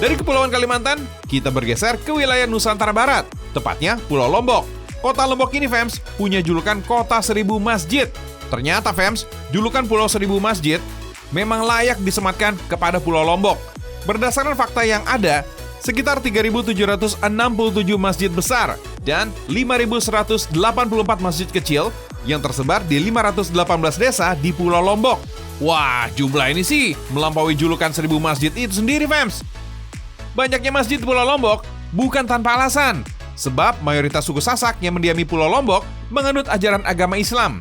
Dari Kepulauan Kalimantan, kita bergeser ke wilayah Nusantara Barat, tepatnya Pulau Lombok. Kota Lombok ini, Fems, punya julukan Kota Seribu Masjid. Ternyata, Fems, julukan Pulau Seribu Masjid memang layak disematkan kepada Pulau Lombok. Berdasarkan fakta yang ada, sekitar 3.767 masjid besar dan 5.184 masjid kecil yang tersebar di 518 desa di Pulau Lombok. Wah, jumlah ini sih melampaui julukan 1000 masjid itu sendiri, Fems. Banyaknya masjid di Pulau Lombok bukan tanpa alasan, sebab mayoritas suku Sasak yang mendiami Pulau Lombok menganut ajaran agama Islam.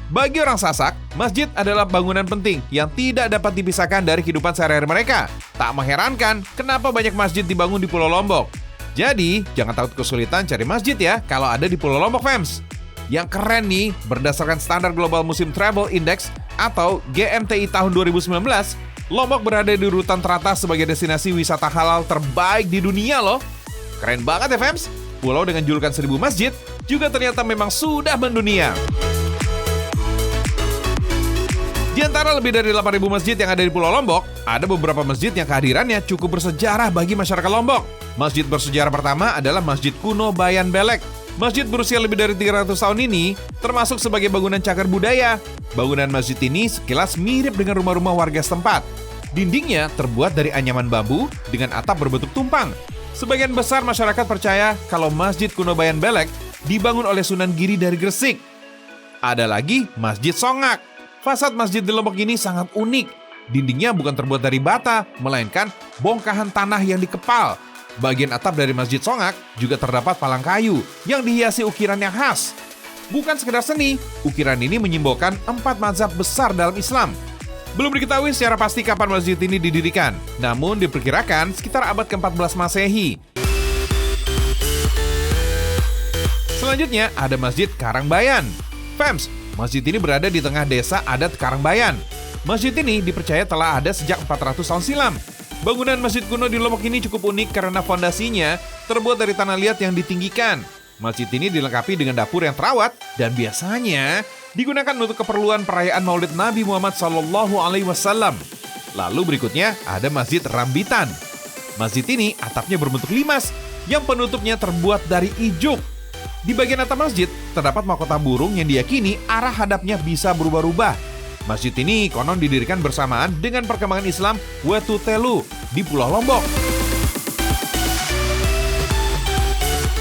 Bagi orang Sasak, masjid adalah bangunan penting yang tidak dapat dipisahkan dari kehidupan sehari-hari mereka. Tak mengherankan kenapa banyak masjid dibangun di Pulau Lombok. Jadi, jangan takut kesulitan cari masjid ya kalau ada di Pulau Lombok, Fems. Yang keren nih, berdasarkan standar Global Muslim Travel Index atau GMTI tahun 2019, Lombok berada di urutan teratas sebagai destinasi wisata halal terbaik di dunia loh. Keren banget ya, Fems. Pulau dengan julukan 1000 masjid juga ternyata memang sudah mendunia. Di antara lebih dari 8.000 masjid yang ada di Pulau Lombok, ada beberapa masjid yang kehadirannya cukup bersejarah bagi masyarakat Lombok. Masjid bersejarah pertama adalah Masjid Kuno Bayan Belek. Masjid berusia lebih dari 300 tahun ini termasuk sebagai bangunan cagar budaya. Bangunan masjid ini sekilas mirip dengan rumah-rumah warga setempat. Dindingnya terbuat dari anyaman bambu dengan atap berbentuk tumpang. Sebagian besar masyarakat percaya kalau Masjid Kuno Bayan Belek dibangun oleh Sunan Giri dari Gresik. Ada lagi Masjid Songak. Fasad masjid di Lombok ini sangat unik. Dindingnya bukan terbuat dari bata, melainkan bongkahan tanah yang dikepal. Bagian atap dari Masjid Songak juga terdapat palang kayu yang dihiasi ukiran yang khas. Bukan sekedar seni, ukiran ini menyimbolkan 4 mazhab besar dalam Islam. Belum diketahui secara pasti kapan masjid ini didirikan, namun diperkirakan sekitar abad ke-14 Masehi. Selanjutnya ada Masjid Karangbayan. Fems, masjid ini berada di tengah desa adat Karangbayan. Masjid ini dipercaya telah ada sejak 400 tahun silam. Bangunan masjid kuno di Lombok ini cukup unik karena fondasinya terbuat dari tanah liat yang ditinggikan. Masjid ini dilengkapi dengan dapur yang terawat dan biasanya digunakan untuk keperluan perayaan Maulid Nabi Muhammad SAW. Lalu berikutnya ada Masjid Rambitan. Masjid ini atapnya berbentuk limas yang penutupnya terbuat dari ijuk. Di bagian atap masjid terdapat mahkota burung yang diyakini arah hadapnya bisa berubah-ubah. Masjid ini konon didirikan bersamaan dengan perkembangan Islam Wetu Telu di Pulau Lombok.